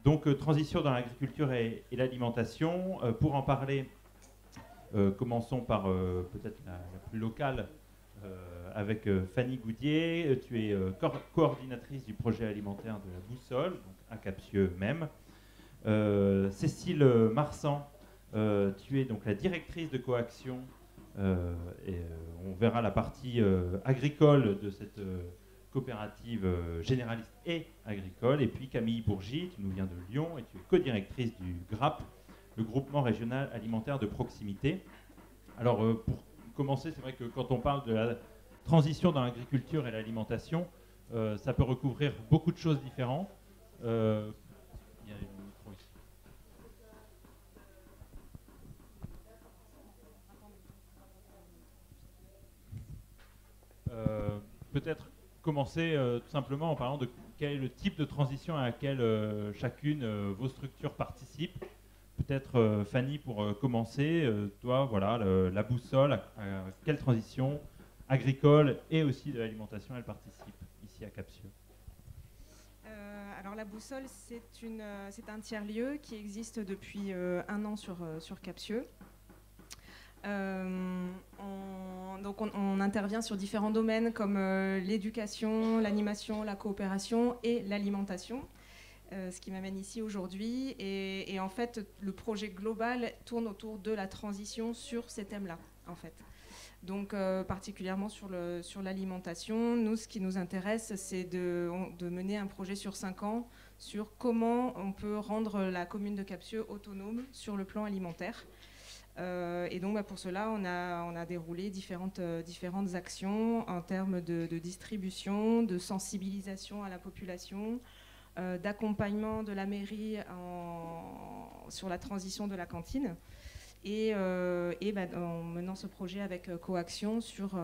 Donc, transition dans l'agriculture et l'alimentation. Pour en parler, commençons par peut-être la plus locale, avec Fanny Goudier. Tu es coordinatrice du projet alimentaire de la Boussole, donc à Captieux même. Cécile Marsan, tu es donc la directrice de Coaction, et on verra la partie agricole de cette coopérative généraliste et agricole. Et puis Camille Bourgi, tu nous viens de Lyon et tu es co-directrice du GRAP, le groupement régional alimentaire de proximité. Alors pour commencer, c'est vrai que quand on parle de la transition dans l'agriculture et l'alimentation, ça peut recouvrir beaucoup de choses différentes. Il y a une micro ici. Peut-être commencer tout simplement en parlant de quel est le type de transition à laquelle chacune vos structures participent. Peut-être Fanny pour commencer, toi, voilà, la Boussole, à quelle transition agricole et aussi de l'alimentation elle participe ici à Captieux? Alors la Boussole, c'est un tiers-lieu qui existe depuis 1 an sur Captieux. Donc on intervient sur différents domaines comme l'éducation, l'animation, la coopération et l'alimentation, ce qui m'amène ici aujourd'hui. Et en fait, le projet global tourne autour de la transition sur ces thèmes-là, en fait. Donc particulièrement sur l'alimentation, nous, ce qui nous intéresse, c'est de mener un projet sur 5 ans sur comment on peut rendre la commune de Captieux autonome sur le plan alimentaire. Et donc pour cela, on a déroulé différentes actions en termes de distribution, de sensibilisation à la population, d'accompagnement de la mairie sur la transition de la cantine, et en menant ce projet avec Coaction sur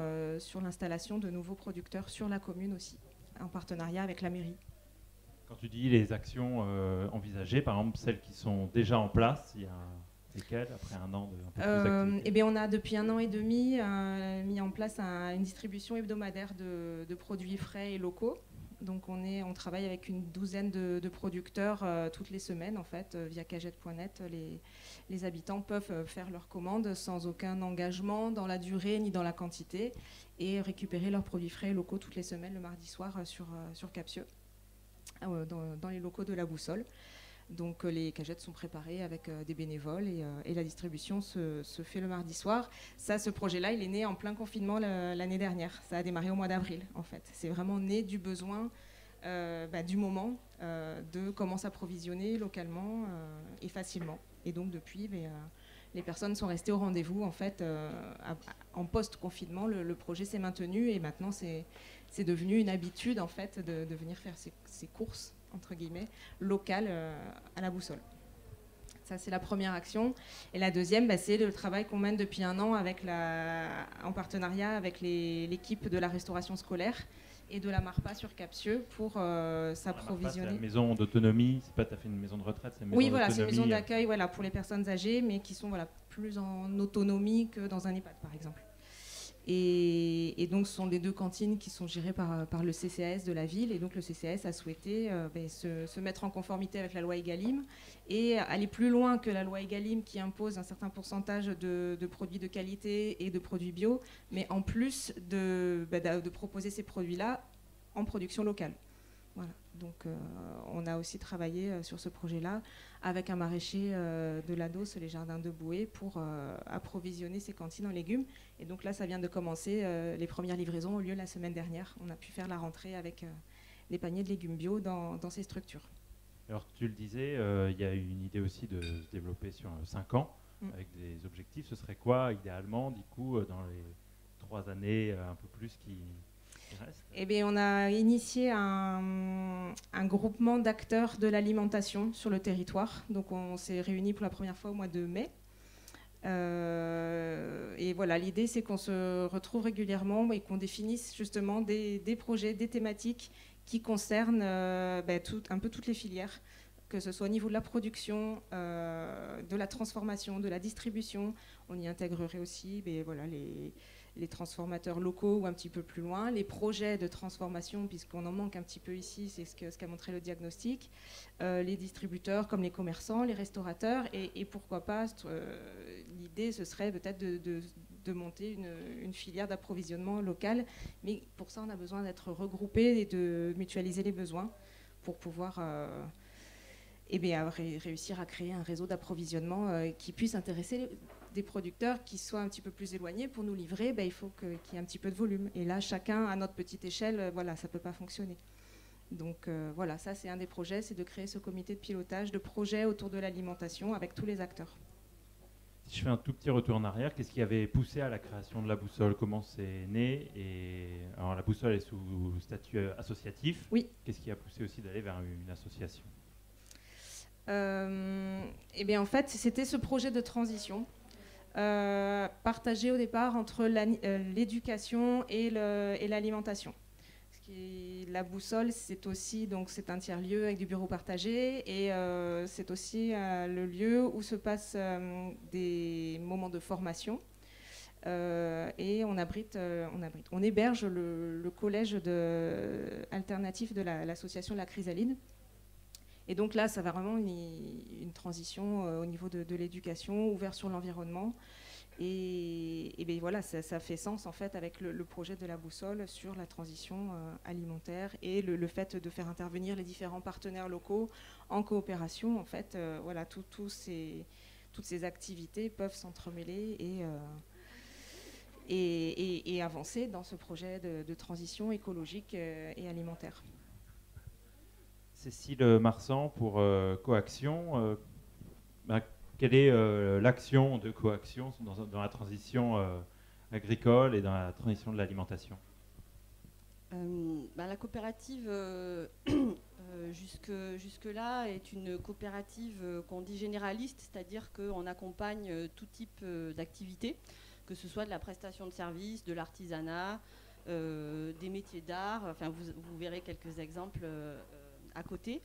l'installation de nouveaux producteurs sur la commune aussi, en partenariat avec la mairie. Quand tu dis les actions envisagées, par exemple celles qui sont déjà en place, il y a lesquelles après 1 an un peu plus d'activité? On a depuis 1 an et demi mis en place une distribution hebdomadaire de produits frais et locaux. Donc on travaille avec une douzaine de producteurs toutes les semaines en fait, via cagette.net. Les habitants peuvent faire leurs commandes sans aucun engagement dans la durée ni dans la quantité et récupérer leurs produits frais et locaux toutes les semaines le mardi soir sur Captieux, dans les locaux de la Boussole. Donc les cagettes sont préparées avec des bénévoles et la distribution se fait le mardi soir. Ce projet-là, il est né en plein confinement l'année dernière. Ça a démarré au mois d'avril, en fait. C'est vraiment né du besoin du moment de comment s'approvisionner localement et facilement. Et donc depuis, les personnes sont restées au rendez-vous. En fait, en post-confinement, le projet s'est maintenu et maintenant c'est devenu une habitude en fait de venir faire ces courses entre guillemets, locale à la Boussole. Ça, c'est la première action. Et la deuxième, c'est le travail qu'on mène depuis 1 an en partenariat avec l'équipe de la restauration scolaire et de la MARPA sur Captieux pour s'approvisionner. C'est la maison d'autonomie, c'est pas tout à fait une maison de retraite, c'est une maison oui, d'autonomie. Voilà, c'est une maison d'accueil pour les personnes âgées, mais qui sont plus en autonomie que dans un EHPAD, par exemple. Et donc, ce sont les 2 cantines qui sont gérées par le CCAS de la ville. Et donc, le CCAS a souhaité se mettre en conformité avec la loi Egalim et aller plus loin que la loi Egalim qui impose un certain pourcentage de produits de qualité et de produits bio, mais en plus de proposer ces produits-là en production locale. Voilà. Donc, on a aussi travaillé sur ce projet-là avec un maraîcher de l'Ados, les jardins de Boué, pour approvisionner ces cantines en légumes. Et donc là, ça vient de commencer. Les premières livraisons ont lieu la semaine dernière. On a pu faire la rentrée avec des paniers de légumes bio dans ces structures. Alors, tu le disais, il y a une idée aussi de se développer sur 5 ans avec des objectifs. Ce serait quoi, idéalement, du coup, dans les 3 années, un peu plus qui restent? On a initié un groupement d'acteurs de l'alimentation sur le territoire. Donc, on s'est réunis pour la première fois au mois de mai. Et voilà, l'idée, c'est qu'on se retrouve régulièrement et qu'on définisse justement des projets, des thématiques qui concernent un peu toutes les filières, que ce soit au niveau de la production, de la transformation, de la distribution. On y intégrerait aussi les transformateurs locaux ou un petit peu plus loin, les projets de transformation, puisqu'on en manque un petit peu ici, c'est ce qu'a montré le diagnostic, les distributeurs comme les commerçants, les restaurateurs, et pourquoi pas, l'idée ce serait peut-être de monter une filière d'approvisionnement local, mais pour ça on a besoin d'être regroupés et de mutualiser les besoins pour pouvoir réussir à créer un réseau d'approvisionnement qui puisse intéresser des producteurs qui soient un petit peu plus éloignés. Pour nous livrer, il faut qu'il y ait un petit peu de volume. Et là, chacun à notre petite échelle, voilà, ça ne peut pas fonctionner. Donc voilà, ça c'est un des projets, c'est de créer ce comité de pilotage de projets autour de l'alimentation avec tous les acteurs. Si je fais un tout petit retour en arrière, qu'est-ce qui avait poussé à la création de la boussole? Comment c'est né? Alors la boussole est sous statut associatif. Oui. Qu'est-ce qui a poussé aussi d'aller vers une association? En fait, c'était ce projet de transition partagé au départ entre l'éducation et l'alimentation. La boussole, c'est aussi c'est un tiers-lieu avec du bureau partagé et c'est aussi le lieu où se passent des moments de formation. Et on héberge le collège alternatif de l'association La Chrysalide. Et donc là, ça va vraiment une transition au niveau de l'éducation, ouvert sur l'environnement. Et voilà, ça fait sens en fait avec le projet de la boussole sur la transition alimentaire et le fait de faire intervenir les différents partenaires locaux en coopération. En fait, voilà, toutes ces activités peuvent s'entremêler et avancer dans ce projet de transition écologique et alimentaire. Cécile Marsan pour Coaction. Quelle est l'action de Coaction dans la transition agricole et dans la transition de l'alimentation? La coopérative jusque-là est une coopérative qu'on dit généraliste, c'est-à-dire qu'on accompagne tout type d'activités, que ce soit de la prestation de services, de l'artisanat, des métiers d'art. Enfin, vous verrez quelques exemples à côté.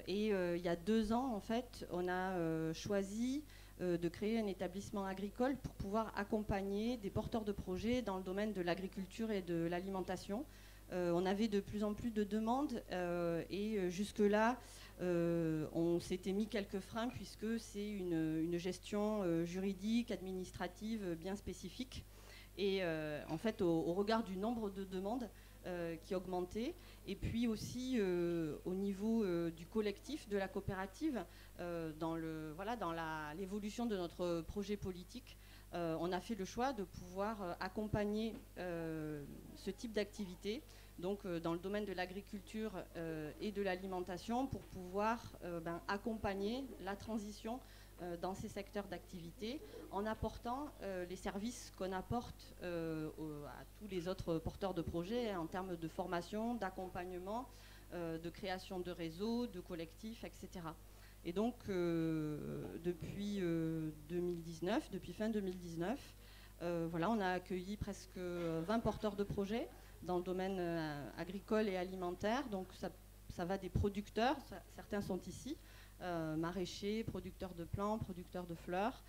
Il y a 2 ans, en fait, on a choisi de créer un établissement agricole pour pouvoir accompagner des porteurs de projets dans le domaine de l'agriculture et de l'alimentation. On avait de plus en plus de demandes et jusque-là, on s'était mis quelques freins puisque c'est une gestion juridique, administrative bien spécifique. Et en fait, au regard du nombre de demandes, qui augmentait, et puis aussi au niveau du collectif, de la coopérative, dans l'évolution de notre projet politique, on a fait le choix de pouvoir accompagner ce type d'activité, donc dans le domaine de l'agriculture et de l'alimentation, pour pouvoir accompagner la transition dans ces secteurs d'activité, en apportant les services qu'on apporte à tous les autres porteurs de projets en termes de formation, d'accompagnement, de création de réseaux, de collectifs, etc. Et donc, depuis 2019, depuis fin 2019, on a accueilli presque 20 porteurs de projets dans le domaine agricole et alimentaire. Donc, ça va des producteurs, certains sont ici, maraîchers, producteurs de plants, producteurs de fleurs,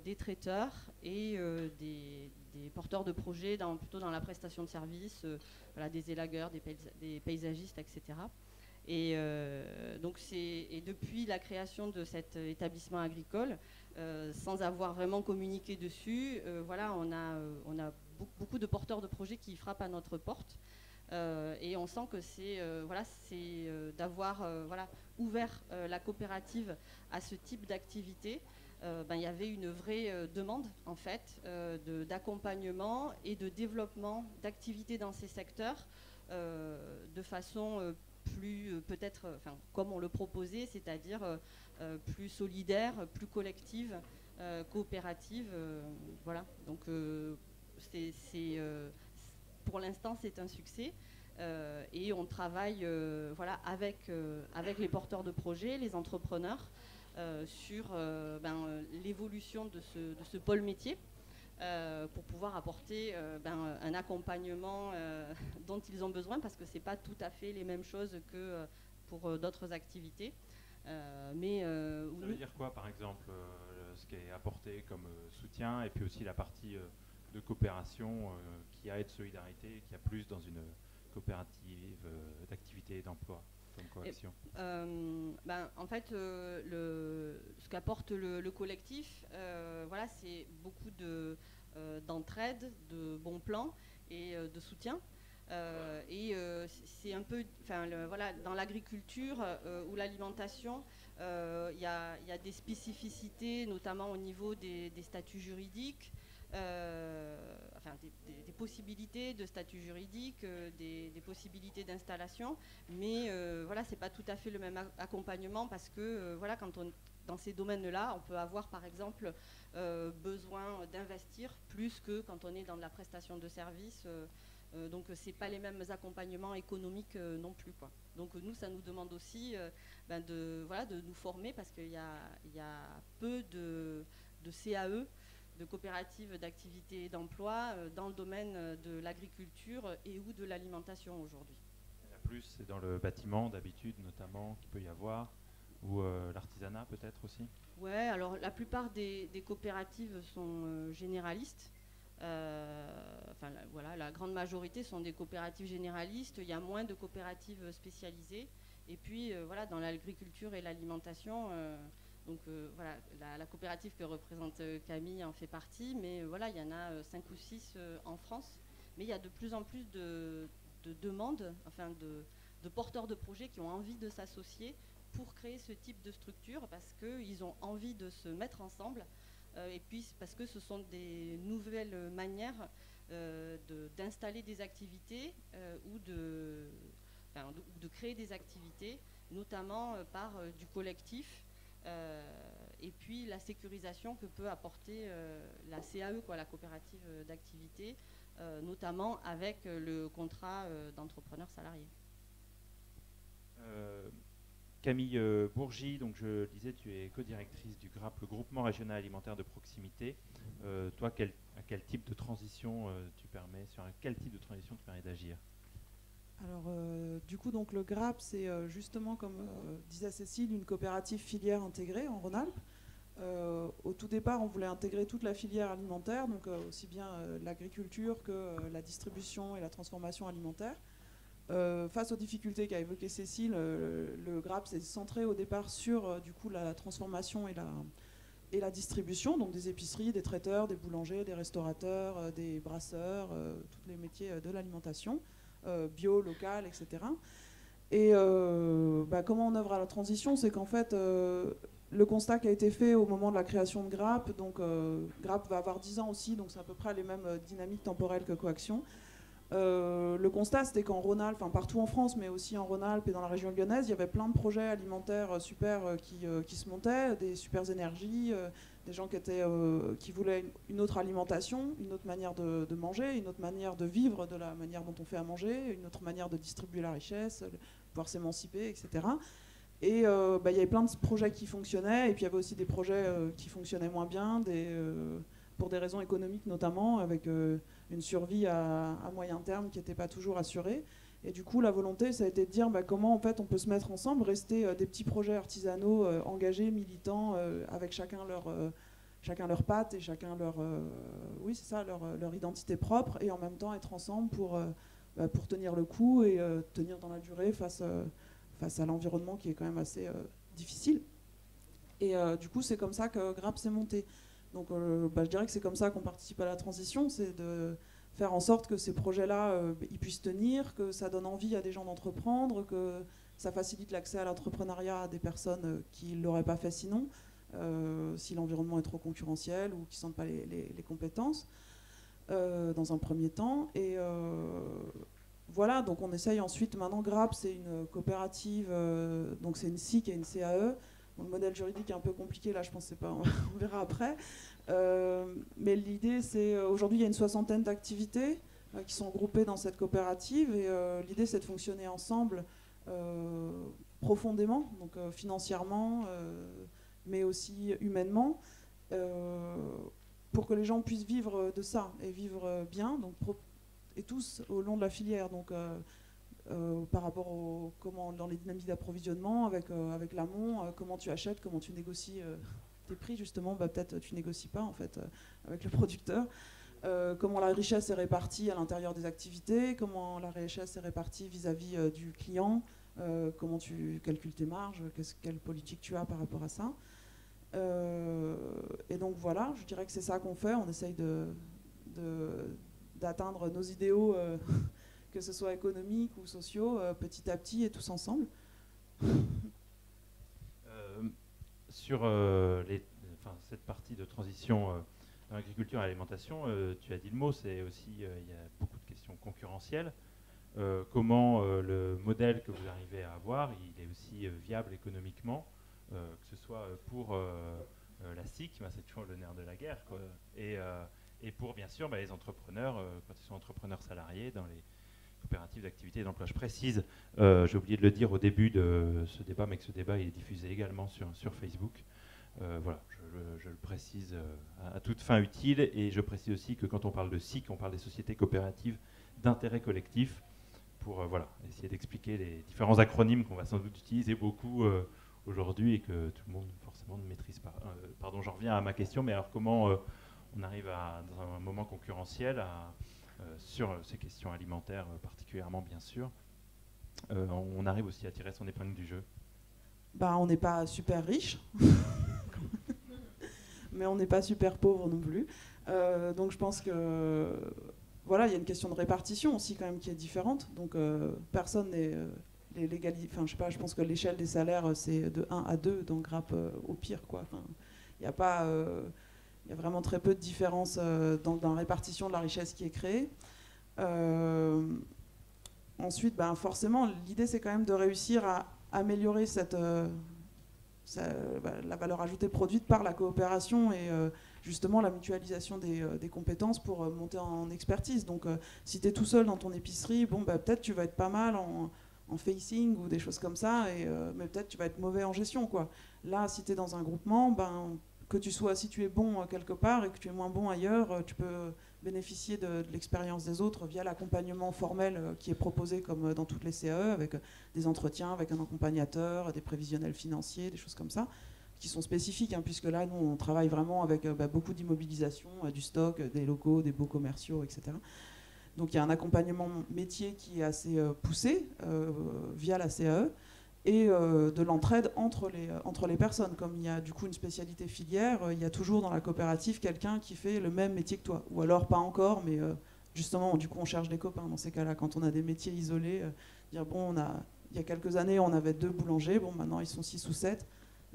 des traiteurs et des porteurs de projets plutôt dans la prestation de services, des élagueurs, des paysagistes, etc. Et depuis la création de cet établissement agricole, sans avoir vraiment communiqué dessus, on a beaucoup de porteurs de projets qui frappent à notre porte. Et on sent que c'est d'avoir ouvert la coopérative à ce type d'activité. Il y avait une vraie demande en fait d'accompagnement et de développement d'activités dans ces secteurs de façon plus peut-être comme on le proposait, c'est-à-dire plus solidaire, plus collective, coopérative. Donc pour l'instant, c'est un succès et on travaille avec les porteurs de projets, les entrepreneurs, sur l'évolution de ce pôle métier pour pouvoir apporter un accompagnement dont ils ont besoin, parce que ce n'est pas tout à fait les mêmes choses que pour d'autres activités. Ça veut dire quoi, par exemple, ce qui est apporté comme soutien, et puis aussi la partie de coopération qu'il y a et de solidarité qu'il y a plus dans une coopérative d'activité et d'emploi comme coaction? En fait, ce qu'apporte le collectif, voilà, c'est beaucoup d'entraide, de bons plans et de soutien. C'est un peu, voilà, dans l'agriculture ou l'alimentation, il y a des spécificités, notamment au niveau des statuts juridiques, des possibilités de statut juridique, des possibilités d'installation, mais voilà, c'est pas tout à fait le même accompagnement parce que voilà, dans ces domaines-là, on peut avoir par exemple besoin d'investir plus que quand on est dans de la prestation de services. Donc c'est pas les mêmes accompagnements économiques non plus, quoi. Donc nous, ça nous demande aussi de nous former parce qu'il y a peu de CAE, de coopératives d'activité et d'emploi dans le domaine de l'agriculture et ou de l'alimentation aujourd'hui. Il y en a plus, c'est dans le bâtiment d'habitude notamment qu'il peut y avoir, ou l'artisanat peut-être aussi. Ouais, alors la plupart des coopératives sont généralistes. Voilà, la grande majorité sont des coopératives généralistes. Il y a moins de coopératives spécialisées. Et puis voilà, dans l'agriculture et l'alimentation, voilà, la coopérative que représente Camille en fait partie, mais voilà, il y en a 5 ou 6 en France. Mais il y a de plus en plus de demandes, de porteurs de projets qui ont envie de s'associer pour créer ce type de structure parce qu'ils ont envie de se mettre ensemble. Et puis parce que ce sont des nouvelles manières d'installer des activités ou de créer des activités, notamment par du collectif, et puis la sécurisation que peut apporter la CAE, quoi, la coopérative d'activité, notamment avec le contrat d'entrepreneur salarié. Camille Bourgy, donc je disais, tu es co-directrice du GRAP, le groupement régional alimentaire de proximité. Toi, à quel type de transition sur quel type de transition tu permets d'agir? Alors, du coup, donc, le GRAP, c'est justement, comme disait Cécile, une coopérative filière intégrée en Rhône-Alpes. Au tout départ, on voulait intégrer toute la filière alimentaire, donc aussi bien l'agriculture que la distribution et la transformation alimentaire. Face aux difficultés qu'a évoquées Cécile, le GRAP s'est centré au départ sur du coup, la transformation et la distribution, donc des épiceries, des traiteurs, des boulangers, des restaurateurs, des brasseurs, tous les métiers de l'alimentation, bio, local, etc. Et comment on œuvre à la transition, c'est qu'en fait, le constat qui a été fait au moment de la création de GRAP, donc GRAP va avoir 10 ans aussi, donc c'est à peu près les mêmes dynamiques temporelles que Coaction. Le constat, c'était qu'en Rhône-Alpes, enfin partout en France, mais aussi en Rhône-Alpes et dans la région lyonnaise, il y avait plein de projets alimentaires super qui se montaient, des super énergies, des gens qui voulaient une autre alimentation, une autre manière de manger, une autre manière de vivre de la manière dont on fait à manger, une autre manière de distribuer la richesse, pouvoir s'émanciper, etc. Et il y avait plein de projets qui fonctionnaient, et puis il y avait aussi des projets qui fonctionnaient moins bien, pour des raisons économiques notamment, avec une survie à moyen terme qui n'était pas toujours assurée. Et du coup, la volonté, ça a été de dire comment en fait, on peut se mettre ensemble, rester des petits projets artisanaux engagés, militants, avec chacun leur patte et chacun leur identité propre, et en même temps être ensemble pour tenir le coup et tenir dans la durée face à l'environnement qui est quand même assez difficile. Et du coup, c'est comme ça que GRAP s'est monté. Donc je dirais que c'est comme ça qu'on participe à la transition, c'est de faire en sorte que ces projets-là ils puissent tenir, que ça donne envie à des gens d'entreprendre, que ça facilite l'accès à l'entrepreneuriat à des personnes qui ne l'auraient pas fait sinon, si l'environnement est trop concurrentiel ou qui ne sentent pas les compétences, dans un premier temps. Et voilà, donc on essaye ensuite, maintenant GRAP, c'est une coopérative, donc c'est une SIC et une CAE. Bon, le modèle juridique est un peu compliqué, là je pense que c'est pas, on verra après. Mais l'idée, c'est aujourd'hui il y a une 60aine d'activités qui sont groupées dans cette coopérative, et l'idée c'est de fonctionner ensemble profondément, donc financièrement, mais aussi humainement, pour que les gens puissent vivre de ça et vivre bien, donc et tous au long de la filière. Donc par rapport comment dans les dynamiques d'approvisionnement avec l'amont, comment tu achètes, comment tu négocies tes prix, justement, peut-être tu négocies pas en fait avec le producteur, comment la richesse est répartie à l'intérieur des activités, comment la richesse est répartie vis-à-vis du client, comment tu calcules tes marges, quelle politique tu as par rapport à ça. Et donc voilà, je dirais que c'est ça qu'on fait, on essaye d'atteindre nos idéaux, que ce soit économiques ou sociaux, petit à petit et tous ensemble. Sur cette partie de transition dans l'agriculture et l'alimentation, tu as dit le mot, c'est aussi, il y a beaucoup de questions concurrentielles. Comment le modèle que vous arrivez à avoir, il est aussi viable économiquement, que ce soit pour la SIC, c'est toujours le nerf de la guerre, quoi, et pour bien sûr les entrepreneurs, quand ils sont entrepreneurs salariés dans les coopératives d'activité et d'emploi. Je précise, j'ai oublié de le dire au début de ce débat, mais que ce débat il est diffusé également sur Facebook. Voilà, je le précise à toute fin utile, et je précise aussi que quand on parle de SIC, on parle des sociétés coopératives d'intérêt collectif, pour essayer d'expliquer les différents acronymes qu'on va sans doute utiliser beaucoup aujourd'hui et que tout le monde forcément ne maîtrise pas. Pardon, j'en reviens à ma question, mais alors comment on arrive dans un moment concurrentiel sur ces questions alimentaires particulièrement, bien sûr, on arrive aussi à tirer son épingle du jeu? On n'est pas super riche, mais on n'est pas super pauvre non plus. Donc je pense que voilà, il y a une question de répartition aussi quand même qui est différente. Donc personne n'est enfin je sais pas, je pense que l'échelle des salaires c'est de 1 à 2 dans Grappe au pire, quoi. Enfin, il y a pas il y a vraiment très peu de différence dans la répartition de la richesse qui est créée. Ensuite, forcément, l'idée c'est quand même de réussir à améliorer la valeur ajoutée produite par la coopération et justement la mutualisation des compétences pour monter en expertise. Donc si tu es tout seul dans ton épicerie, peut-être tu vas être pas mal en facing ou des choses comme ça, mais peut-être tu vas être mauvais en gestion, quoi. Là, si tu es dans un groupement, que tu sois, si tu es bon quelque part et que tu es moins bon ailleurs, tu peux bénéficier de l'expérience des autres via l'accompagnement formel qui est proposé comme dans toutes les CAE, avec des entretiens, avec un accompagnateur, des prévisionnels financiers, des choses comme ça, qui sont spécifiques, puisque là, nous, on travaille vraiment avec beaucoup d'immobilisation, du stock, des locaux, des baux commerciaux, etc. Donc il y a un accompagnement métier qui est assez poussé via la CAE, et de l'entraide entre les personnes. Comme il y a du coup une spécialité filière, il y a toujours dans la coopérative quelqu'un qui fait le même métier que toi. Ou alors pas encore, mais justement, du coup, on cherche des copains dans ces cas-là. Quand on a des métiers isolés, dire il y a quelques années, on avait 2 boulangers, maintenant ils sont 6 ou 7,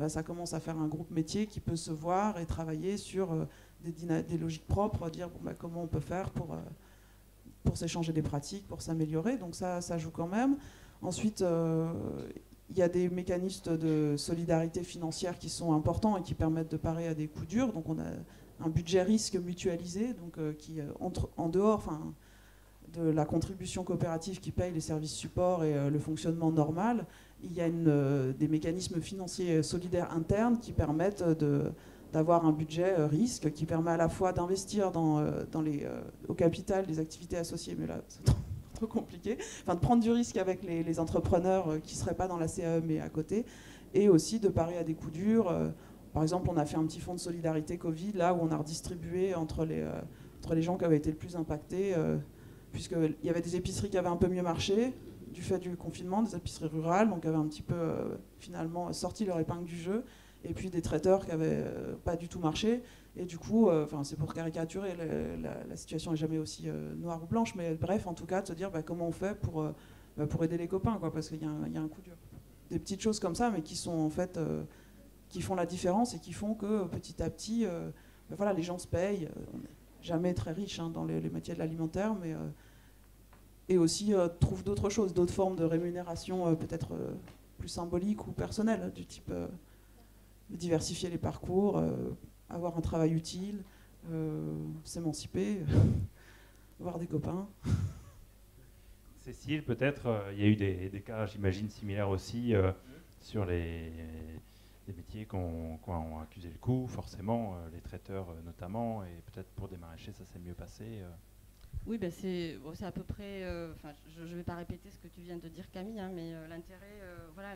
ça commence à faire un groupe métier qui peut se voir et travailler sur des logiques propres, dire comment on peut faire pour s'échanger des pratiques, pour s'améliorer. Donc ça joue quand même. Ensuite, il y a des mécanismes de solidarité financière qui sont importants et qui permettent de parer à des coups durs. Donc on a un budget risque mutualisé, donc qui entre en dehors de la contribution coopérative qui paye les services supports et le fonctionnement normal. Il y a des mécanismes financiers solidaires internes qui permettent d'avoir un budget risque qui permet à la fois d'investir au capital des activités associées, mais là c'est trop compliqué, de prendre du risque avec les entrepreneurs qui ne seraient pas dans la CAE mais à côté, et aussi de parer à des coups durs. Par exemple, on a fait un petit fonds de solidarité Covid, là où on a redistribué entre les gens qui avaient été le plus impactés, puisqu'il y avait des épiceries qui avaient un peu mieux marché, du fait du confinement, des épiceries rurales, donc qui avaient un petit peu finalement sorti leur épingle du jeu, et puis des traiteurs qui n'avaient pas du tout marché. Et du coup, c'est pour caricaturer, la situation n'est jamais aussi noire ou blanche, mais bref, en tout cas, de se dire comment on fait pour aider les copains, quoi, parce qu'il y a un coup dur. Des petites choses comme ça, mais qui sont en fait, qui font la différence et qui font que petit à petit, les gens se payent. On n'est jamais très riche dans les métiers de l'alimentaire, mais et aussi trouvent d'autres choses, d'autres formes de rémunération peut-être plus symboliques ou personnelles, du type diversifier les parcours, avoir un travail utile, s'émanciper, avoir des copains. Cécile, peut-être, il y a eu des cas, j'imagine, similaires aussi sur les métiers qui ont accusé le coup, forcément, les traiteurs notamment, et peut-être pour des maraîchers, ça s'est mieux passé. Oui, ben c'est à peu près. Je ne vais pas répéter ce que tu viens de dire, Camille, hein, mais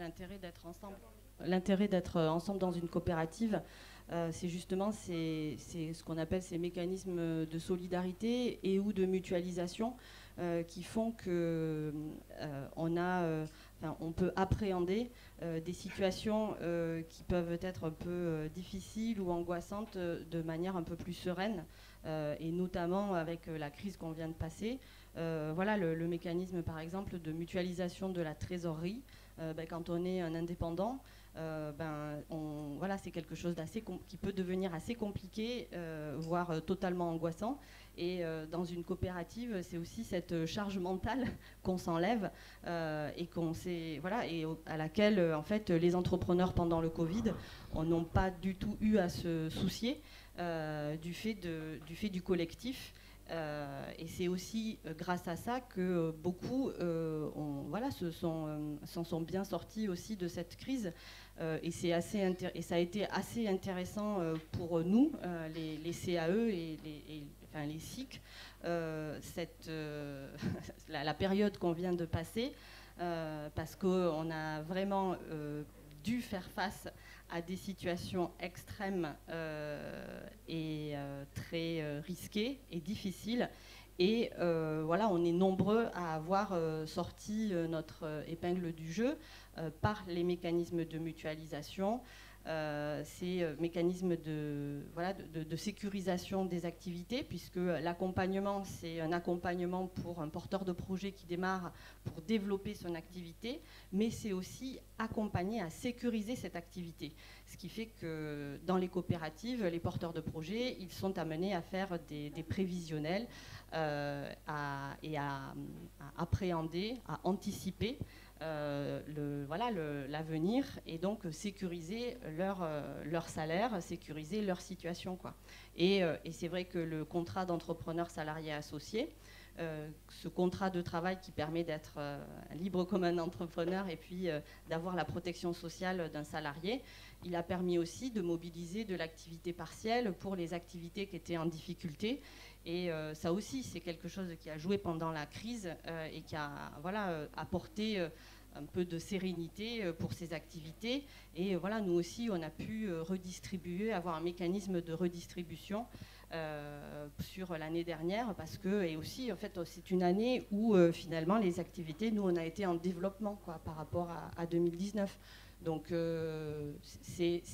l'intérêt d'être ensemble. L'intérêt d'être ensemble dans une coopérative, c'est justement c'est ce qu'on appelle ces mécanismes de solidarité et ou de mutualisation qui font que on peut appréhender des situations qui peuvent être un peu difficiles ou angoissantes de manière un peu plus sereine. Et notamment avec la crise qu'on vient de passer. Le mécanisme, par exemple, de mutualisation de la trésorerie, quand on est un indépendant, c'est quelque chose qui peut devenir assez compliqué, voire totalement angoissant. Et dans une coopérative, c'est aussi cette charge mentale qu'on s'enlève et à laquelle en fait les entrepreneurs pendant le Covid n'ont pas du tout eu à se soucier. Du fait du collectif. Et c'est aussi grâce à ça que beaucoup s'en sont bien sortis aussi de cette crise. Et ça a été assez intéressant pour nous, les CAE et les SIC, la période qu'on vient de passer, parce qu'on a vraiment dû faire face à des situations extrêmes et très risquées et difficiles. Et on est nombreux à avoir sorti notre épingle du jeu par les mécanismes de mutualisation, ces mécanismes de sécurisation des activités, puisque l'accompagnement, c'est un accompagnement pour un porteur de projet qui démarre pour développer son activité, mais c'est aussi accompagner à sécuriser cette activité. Ce qui fait que dans les coopératives, les porteurs de projet, ils sont amenés à faire des prévisionnels et à appréhender, à anticiper l'avenir et donc sécuriser leur salaire, sécuriser leur situation, quoi. Et c'est vrai que le contrat d'entrepreneur salarié associé, ce contrat de travail qui permet d'être libre comme un entrepreneur et puis d'avoir la protection sociale d'un salarié, il a permis aussi de mobiliser de l'activité partielle pour les activités qui étaient en difficulté. Et ça aussi, c'est quelque chose qui a joué pendant la crise et qui a apporté un peu de sérénité pour ces activités. Et nous aussi, on a pu redistribuer, avoir un mécanisme de redistribution sur l'année dernière, parce que, et aussi, en fait, c'est une année où finalement les activités, nous, on a été en développement, quoi, par rapport à 2019. Donc, il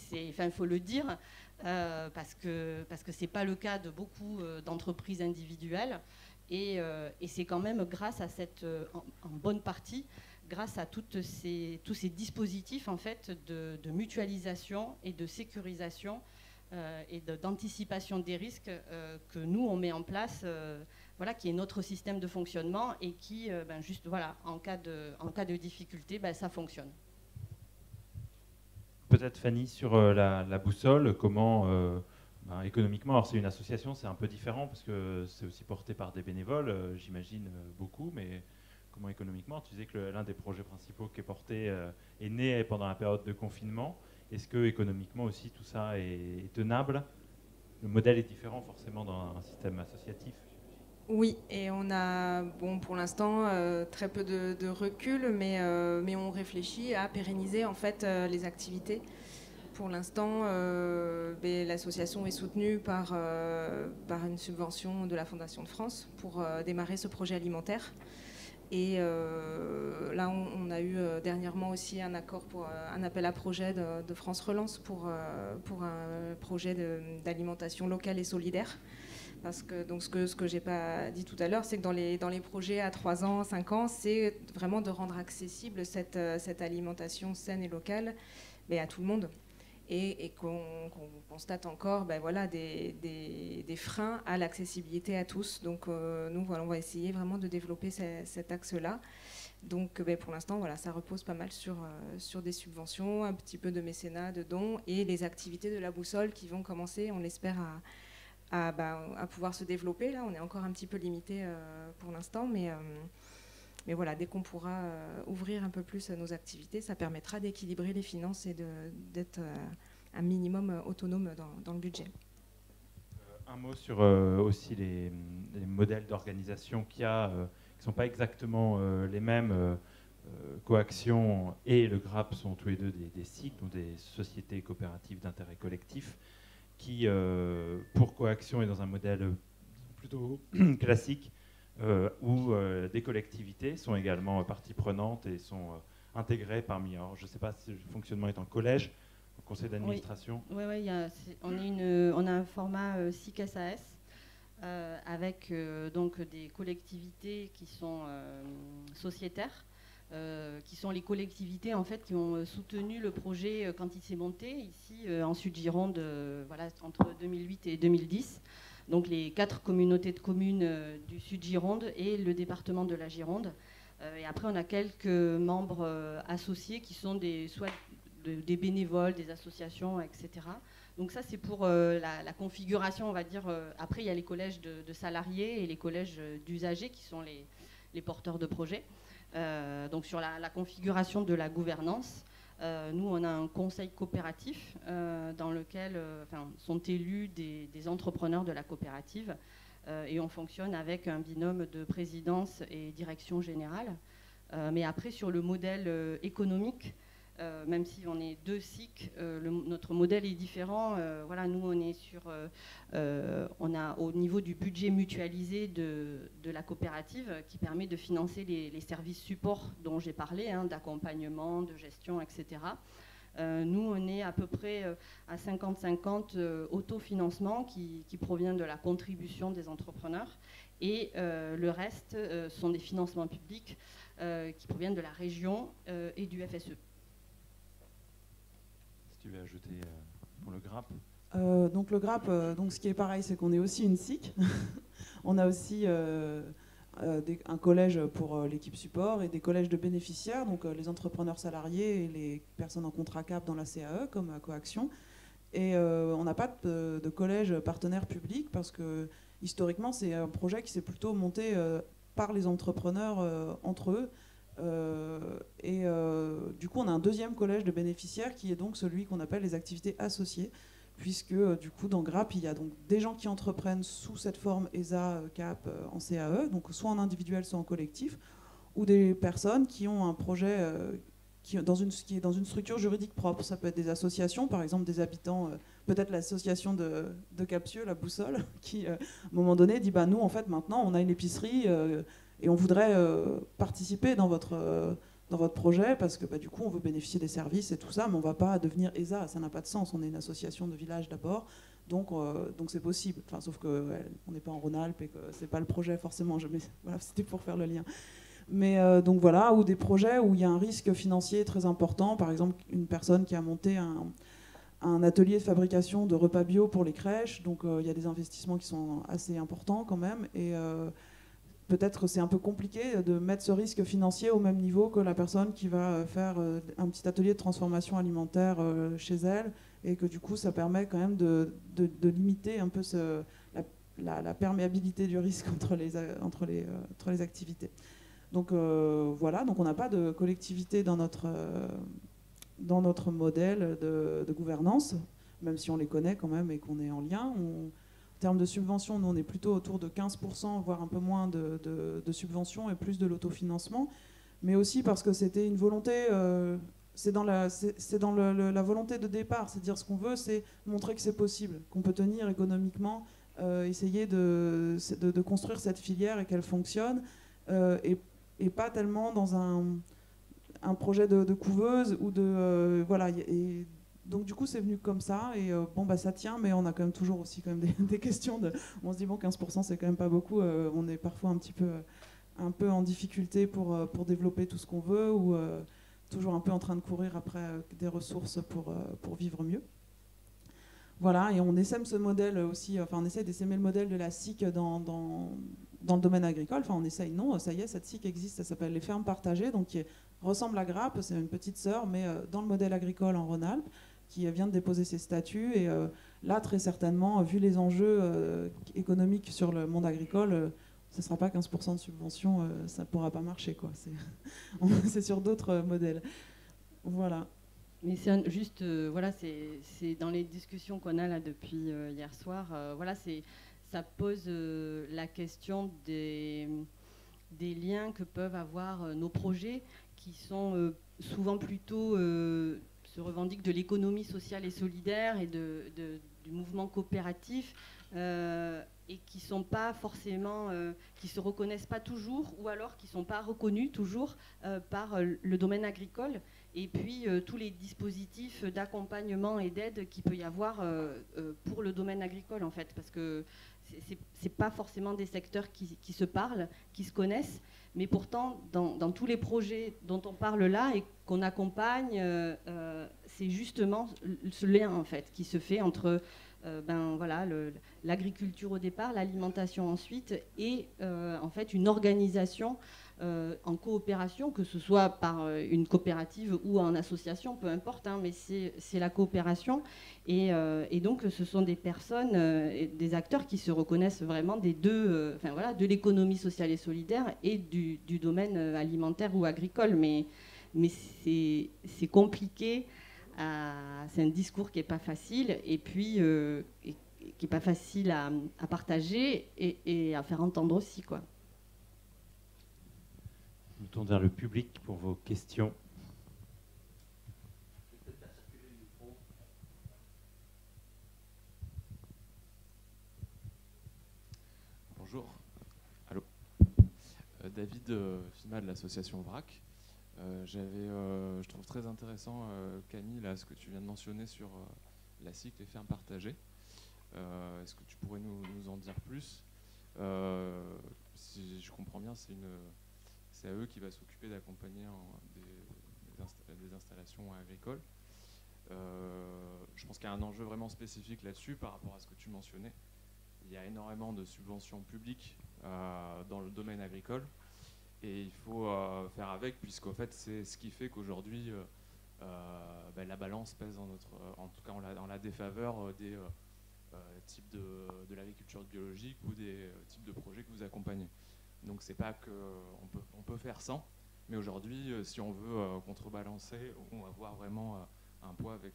faut le dire, parce que c'est pas le cas de beaucoup d'entreprises individuelles. Et c'est quand même grâce à en bonne partie, grâce à tous ces dispositifs en fait, de mutualisation et de sécurisation et d'anticipation des risques que nous, on met en place, qui est notre système de fonctionnement et qui, en cas de difficulté, ça fonctionne. Peut-être Fanny, sur la boussole, comment économiquement, alors c'est une association, c'est un peu différent parce que c'est aussi porté par des bénévoles, j'imagine beaucoup, mais comment économiquement? Tu disais que l'un des projets principaux qui est porté est né pendant la période de confinement. Est-ce que économiquement aussi tout ça est tenable? Le modèle est différent forcément dans un système associatif. Oui, et on a, pour l'instant, très peu de recul, mais on réfléchit à pérenniser en fait les activités. Pour l'instant, l'association est soutenue par une subvention de la Fondation de France pour démarrer ce projet alimentaire. Et là, on a eu dernièrement aussi un accord pour un appel à projet de France Relance pour un projet d'alimentation locale et solidaire. Parce que donc ce que j'ai pas dit tout à l'heure, c'est que dans les projets à 3 ans, 5 ans, c'est vraiment de rendre accessible cette alimentation saine et locale à tout le monde. Et qu'on constate encore des freins à l'accessibilité à tous. Donc nous, on va essayer vraiment de développer cet axe-là. Donc pour l'instant, ça repose pas mal sur des subventions, un petit peu de mécénat, de dons, et les activités de la boussole qui vont commencer, on l'espère, à pouvoir se développer. Là, on est encore un petit peu limité pour l'instant, mais voilà, dès qu'on pourra ouvrir un peu plus nos activités, ça permettra d'équilibrer les finances et d'être un minimum autonome dans le budget. Un mot sur aussi les modèles d'organisation qu'il y a, qui ne sont pas exactement les mêmes. Coaction et le GRAP sont tous les deux des SIC, donc des sociétés coopératives d'intérêt collectif, qui, pour Coaction, est dans un modèle plutôt classique, où des collectivités sont également partie prenante et sont intégrées parmi... Alors, je ne sais pas si le fonctionnement est en collège, au conseil d'administration. Oui, on a un format SIC SAS. Avec donc des collectivités qui sont sociétaires, qui sont les collectivités en fait qui ont soutenu le projet quand il s'est monté ici en Sud-Gironde, voilà, entre 2008 et 2010. Donc les 4 communautés de communes du Sud-Gironde et le département de la Gironde. Et après on a quelques membres associés qui sont soit des bénévoles, des associations, etc. Donc ça c'est pour la configuration, on va dire. Après il y a les collèges de salariés et les collèges d'usagers qui sont les porteurs de projets. Donc sur la configuration de la gouvernance, nous on a un conseil coopératif dans lequel sont élus des entrepreneurs de la coopérative et on fonctionne avec un binôme de présidence et direction générale. Mais après sur le modèle économique, même si on est 2 SIC, notre modèle est différent. Voilà, nous on est on a au niveau du budget mutualisé de la coopérative qui permet de financer les services supports dont j'ai parlé, d'accompagnement, de gestion, etc. Nous on est à peu près à 50-50 autofinancement qui provient de la contribution des entrepreneurs et le reste sont des financements publics qui proviennent de la région et du FSE. Tu veux ajouter pour le GRAP? Donc le GRAP, donc ce qui est pareil, c'est qu'on est aussi une SIC. On a aussi un collège pour l'équipe support et des collèges de bénéficiaires, donc les entrepreneurs salariés et les personnes en contrat CAP dans la CAE, comme à Coaction. Et on n'a pas de collège partenaire public parce que historiquement, c'est un projet qui s'est plutôt monté par les entrepreneurs entre eux. Du coup, on a un deuxième collège de bénéficiaires qui est donc celui qu'on appelle les activités associées, puisque du coup, dans GRAP, il y a donc des gens qui entreprennent sous cette forme ESA, CAP, en CAE, donc soit en individuel, soit en collectif, ou des personnes qui ont un projet qui est dans une structure juridique propre. Ça peut être des associations, par exemple des habitants, peut-être l'association de Captieux, la Boussole, qui, à un moment donné, dit nous, en fait, maintenant, on a une épicerie et on voudrait participer dans votre projet parce que du coup on veut bénéficier des services et tout ça, mais on ne va pas devenir ESA, ça n'a pas de sens, on est une association de village d'abord, donc c'est possible, sauf qu'on n'est pas en Rhône-Alpes et que c'est pas le projet forcément, voilà, c'était pour faire le lien. Mais donc voilà, ou des projets où il y a un risque financier très important, par exemple une personne qui a monté un atelier de fabrication de repas bio pour les crèches, donc il y a des investissements qui sont assez importants quand même, et peut-être c'est un peu compliqué de mettre ce risque financier au même niveau que la personne qui va faire un petit atelier de transformation alimentaire chez elle, et que du coup ça permet quand même de limiter un peu la perméabilité du risque entre les activités. Donc voilà, donc on n'a pas de collectivité dans notre modèle de gouvernance, même si on les connaît quand même et qu'on est en lien. En termes de subventions, nous, on est plutôt autour de 15%, voire un peu moins de subventions et plus de l'autofinancement. Mais aussi parce que c'était une volonté, c'est dans la volonté de départ. C'est-à-dire ce qu'on veut, c'est montrer que c'est possible, qu'on peut tenir économiquement, essayer de construire cette filière et qu'elle fonctionne, et pas tellement dans un projet de couveuse ou de... voilà. Donc du coup c'est venu comme ça et ça tient, mais on a quand même toujours aussi des questions on se dit 15% c'est quand même pas beaucoup, on est parfois un peu en difficulté pour développer tout ce qu'on veut ou toujours un peu en train de courir après des ressources pour vivre mieux. Voilà, et on essaie ce modèle aussi, on essaie d'essaimer le modèle de la SIC dans le domaine agricole. On essaye, non, ça y est, cette SIC existe, ça s'appelle les fermes partagées, donc qui ressemble à GRAP, c'est une petite sœur, mais dans le modèle agricole en Rhône-Alpes, qui vient de déposer ses statuts. Et là, très certainement, vu les enjeux économiques sur le monde agricole, ce ne sera pas 15% de subvention, ça ne pourra pas marcher, quoi. C'est sur d'autres modèles. Voilà. Mais juste, voilà, c'est dans les discussions qu'on a là depuis hier soir, voilà, ça pose la question des liens que peuvent avoir nos projets, qui sont souvent plutôt se revendiquent de l'économie sociale et solidaire et du mouvement coopératif, et qui sont pas forcément, qui se reconnaissent pas toujours, ou alors qui sont pas reconnus toujours par le domaine agricole. Et puis tous les dispositifs d'accompagnement et d'aide qu'il peut y avoir pour le domaine agricole, en fait, parce que c'est pas forcément des secteurs qui se parlent, qui se connaissent, mais pourtant dans tous les projets dont on parle là et qu'on accompagne, c'est justement ce lien, en fait, qui se fait entre voilà, l'agriculture au départ, l'alimentation ensuite, et en fait une organisation en coopération, que ce soit par une coopérative ou en association, peu importe, hein, mais c'est la coopération. Et donc ce sont des personnes, des acteurs qui se reconnaissent vraiment des deux, enfin voilà, de l'économie sociale et solidaire et du domaine alimentaire ou agricole. Mais c'est compliqué. C'est un discours qui n'est pas facile, et puis qui n'est pas facile à partager et à faire entendre aussi, quoi. Je me tourne vers le public pour vos questions. Bonjour. Allô. David Fima de l'association VRAC. Je trouve très intéressant, Camille, là, ce que tu viens de mentionner sur la cycle et fermes partagées. Est-ce que tu pourrais nous en dire plus? Si je comprends bien, c'est à eux qui va s'occuper d'accompagner des installations agricoles. Je pense qu'il y a un enjeu vraiment spécifique là-dessus par rapport à ce que tu mentionnais. Il y a énormément de subventions publiques dans le domaine agricole, et il faut faire avec, puisqu'au fait c'est ce qui fait qu'aujourd'hui la balance pèse en tout cas en la défaveur des types de l'agriculture biologique ou des types de projets que vous accompagnez. Donc c'est pas qu'on peut faire sans, mais aujourd'hui si on veut contrebalancer ou avoir vraiment un poids avec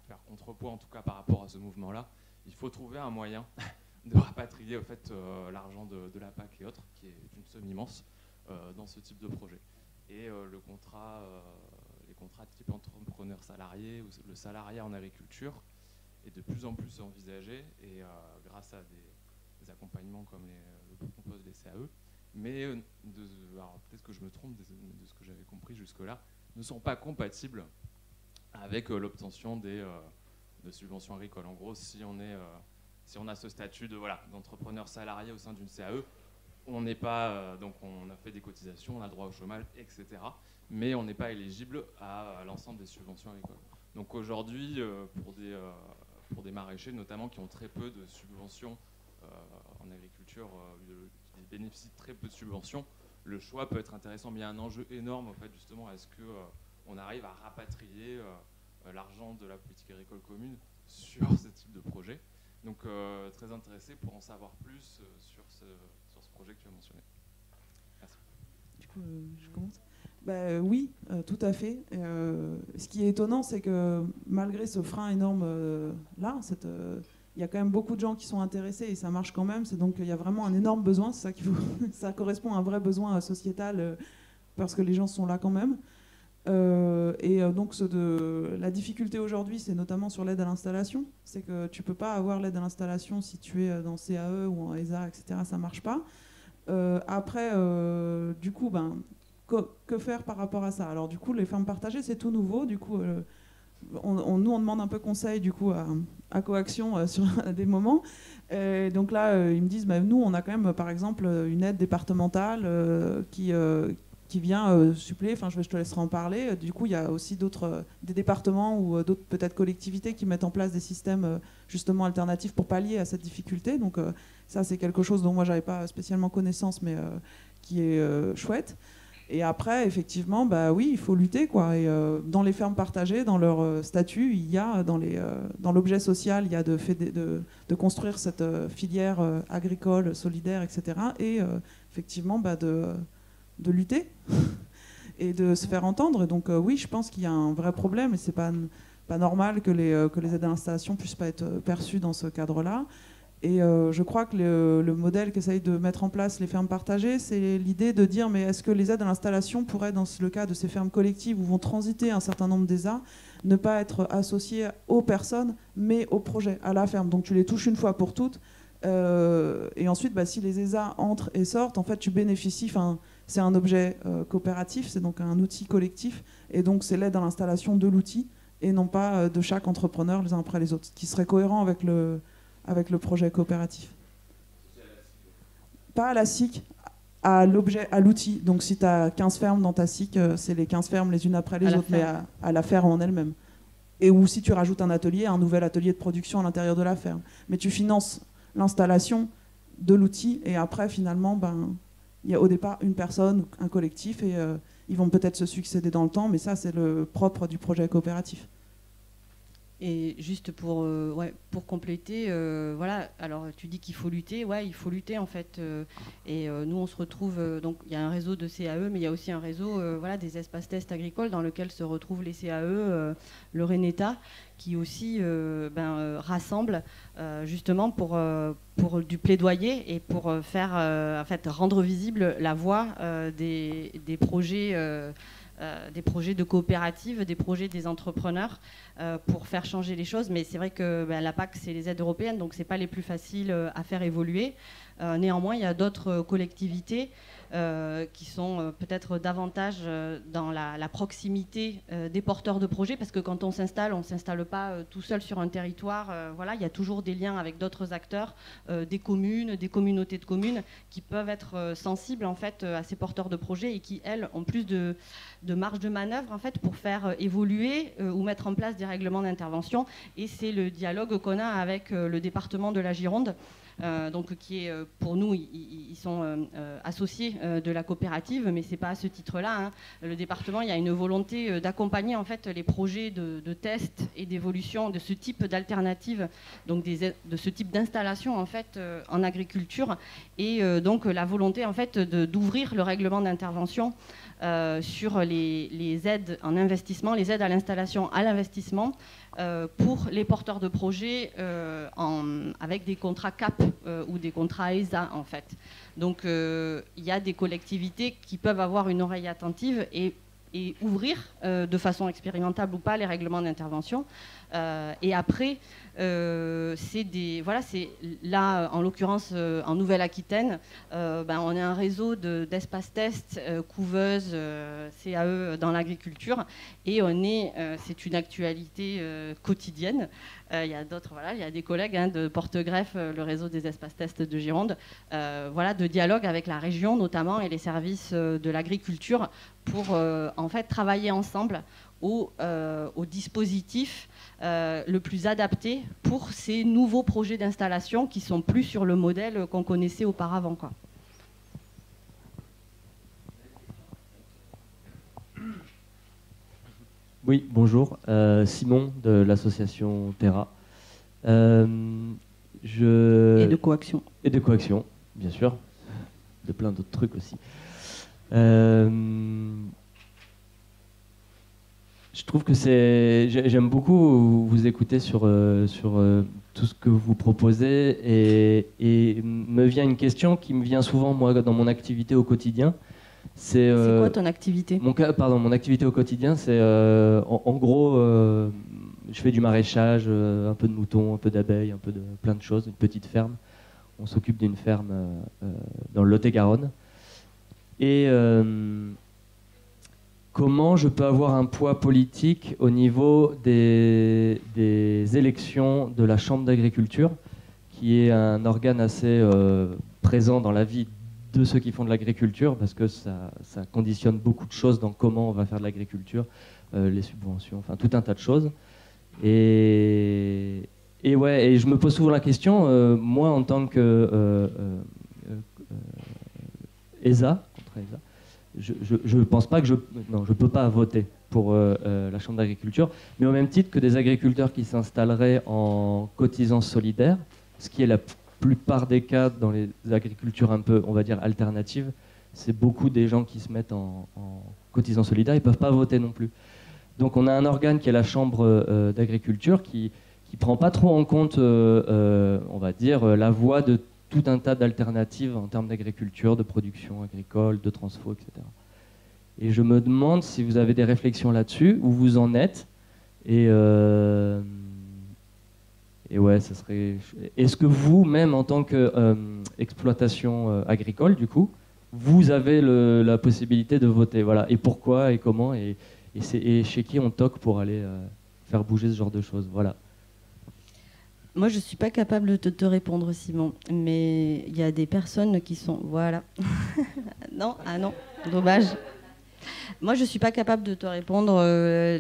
faire contrepoids en tout cas par rapport à ce mouvement-là, il faut trouver un moyen de rapatrier au fait l'argent de la PAC et autres, qui est une somme immense dans ce type de projet. Et les contrats type entrepreneur salarié ou le salariat en agriculture est de plus en plus envisagé, et grâce à des accompagnements comme le proposent les CAE, mais alors peut-être que je me trompe de ce que j'avais compris jusque-là, ne sont pas compatibles avec l'obtention de subventions agricoles. En gros, si on a ce statut d'entrepreneur salarié au sein d'une CAE, on n'est pas, donc on a fait des cotisations, on a le droit au chômage, etc. Mais on n'est pas éligible à l'ensemble des subventions agricoles. Donc aujourd'hui, pour des maraîchers notamment qui ont très peu de subventions en agriculture, qui bénéficient de très peu de subventions, le choix peut être intéressant, mais il y a un enjeu énorme en fait justement à ce qu'on arrive à rapatrier l'argent de la politique agricole commune sur ce type de projet. Donc très intéressé pour en savoir plus sur ce projet que tu as mentionné. Merci. Du coup, je commence. Oui, tout à fait. Ce qui est étonnant, c'est que malgré ce frein énorme là, il y a quand même beaucoup de gens qui sont intéressés et ça marche quand même. Donc il y a vraiment un énorme besoin. C'est ça qu'il faut. Ça correspond à un vrai besoin sociétal parce que les gens sont là quand même. Donc la difficulté aujourd'hui, c'est notamment sur l'aide à l'installation. C'est que tu peux pas avoir l'aide à l'installation si tu es dans CAE ou en ESA, etc. Ça marche pas. Après, du coup, que faire par rapport à ça? Alors du coup, les fermes partagées, c'est tout nouveau. Du coup, nous, on demande un peu conseil du coup à Coaction sur des moments. Donc là, ils me disent, nous, on a quand même, par exemple, une aide départementale qui vient suppléer. Enfin, je te laisserai en parler. Du coup, il y a aussi des départements ou d'autres peut-être collectivités qui mettent en place des systèmes justement alternatifs pour pallier à cette difficulté. Donc ça, c'est quelque chose dont moi, j'avais pas spécialement connaissance, mais qui est chouette. Et après, effectivement, oui, il faut lutter, quoi. Et dans les fermes partagées, dans leur statut, il y a dans l'objet social, il y a de construire cette filière agricole solidaire, etc. Et effectivement, de lutter. et de se faire entendre. Et donc oui, je pense qu'il y a un vrai problème et c'est pas normal que les aides à l'installation puissent pas être perçues dans ce cadre-là. Et je crois que le modèle qu'essayent de mettre en place les fermes partagées, c'est l'idée de dire mais est-ce que les aides à l'installation pourraient, dans le cas de ces fermes collectives où vont transiter un certain nombre d'ESA, ne pas être associées aux personnes, mais au projet, à la ferme. Donc tu les touches une fois pour toutes. Et ensuite, si les ESA entrent et sortent, en fait, tu bénéficies. C'est un objet coopératif, c'est donc un outil collectif, et donc c'est l'aide à l'installation de l'outil, et non pas de chaque entrepreneur les uns après les autres, ce qui serait cohérent avec le projet coopératif. Pas à la SIC, à l'objet, à l'outil. Donc si tu as 15 fermes dans ta SIC, c'est les 15 fermes les unes après les autres, mais à la ferme en elle-même. Et ou si tu rajoutes un nouvel atelier de production à l'intérieur de la ferme. Mais tu finances l'installation de l'outil, et après finalement, il y a au départ une personne, un collectif, et ils vont peut-être se succéder dans le temps, mais ça c'est le propre du projet coopératif. Et juste pour compléter, voilà, alors tu dis qu'il faut lutter, ouais, il faut lutter en fait. Et nous, on se retrouve, donc il y a un réseau de CAE, mais il y a aussi un réseau voilà, des espaces tests agricoles dans lequel se retrouvent les CAE, le RENETA, qui aussi rassemble justement pour du plaidoyer et pour faire, en fait, rendre visible la voix des projets de coopératives, des projets des entrepreneurs pour faire changer les choses. Mais c'est vrai que la PAC, c'est les aides européennes, donc ce n'est pas les plus faciles à faire évoluer. Néanmoins, il y a d'autres collectivités qui sont peut-être davantage dans la proximité des porteurs de projets, parce que quand on ne s'installe pas tout seul sur un territoire. Voilà, il y a toujours des liens avec d'autres acteurs, des communes, des communautés de communes, qui peuvent être sensibles en fait à ces porteurs de projets et qui, elles, ont plus de marge de manœuvre en fait pour faire évoluer ou mettre en place des règlements d'intervention. Et c'est le dialogue qu'on a avec le département de la Gironde. Donc qui est pour nous, ils sont associés de la coopérative, mais c'est pas à ce titre-là. Hein. Le département, il y a une volonté d'accompagner en fait les projets de tests et d'évolution de ce type d'alternatives, donc de ce type d'installation en fait en agriculture, et donc la volonté en fait d'ouvrir le règlement d'intervention sur les aides en investissement, les aides à l'installation à l'investissement. Pour les porteurs de projets avec des contrats CAP ou des contrats ESA en fait. Donc il y a des collectivités qui peuvent avoir une oreille attentive et ouvrir de façon expérimentale ou pas les règlements d'intervention. Et après, c'est là, en l'occurrence, en Nouvelle-Aquitaine, on a un réseau d'espaces tests, couveuses, CAE dans l'agriculture, et c'est une actualité quotidienne. Il y a d'autres, il y a des collègues de Porte-Greffe, le réseau des espaces tests de Gironde, de dialogue avec la région notamment et les services de l'agriculture pour en fait travailler ensemble au dispositif le plus adapté pour ces nouveaux projets d'installation qui sont plus sur le modèle qu'on connaissait auparavant, quoi. Oui, bonjour. Simon de l'association Terra. Et de coaction. Et de coaction, bien sûr. De plein d'autres trucs aussi. Je trouve que j'aime beaucoup vous écouter sur tout ce que vous proposez, et me vient une question qui me vient souvent moi dans mon activité au quotidien. C'est quoi ton activité ? Mon activité au quotidien, c'est en gros, je fais du maraîchage, un peu de moutons, un peu d'abeilles, un peu de plein de choses, une petite ferme. On s'occupe d'une ferme dans le Lot-et-Garonne. Et comment je peux avoir un poids politique au niveau des élections de la Chambre d'agriculture, qui est un organe assez présent dans la vie de ceux qui font de l'agriculture, parce que ça conditionne beaucoup de choses dans comment on va faire de l'agriculture, les subventions, enfin tout un tas de choses. Et je me pose souvent la question, moi en tant que ESA, contre ESA, je ne pense pas que je peux pas voter pour la Chambre d'agriculture, mais au même titre que des agriculteurs qui s'installeraient en cotisant solidaire, ce qui est la plupart des cas dans les agricultures un peu, on va dire, alternatives, c'est beaucoup des gens qui se mettent cotisants solidaires, ils ne peuvent pas voter non plus. Donc on a un organe qui est la Chambre d'agriculture qui ne prend pas trop en compte, on va dire, la voix de tout un tas d'alternatives en termes d'agriculture, de production agricole, de transfo, etc. Et je me demande si vous avez des réflexions là-dessus, où vous en êtes. Et ouais, ça serait. Est-ce que vous, même en tant qu'exploitation agricole, du coup, vous avez la possibilité de voter, voilà. Et pourquoi et comment et chez qui on toque pour aller faire bouger ce genre de choses, voilà. Moi, je ne suis pas capable de te répondre, Simon, mais il y a des personnes qui sont... Voilà. Non, ah non, dommage. Moi, je ne suis pas capable de te répondre.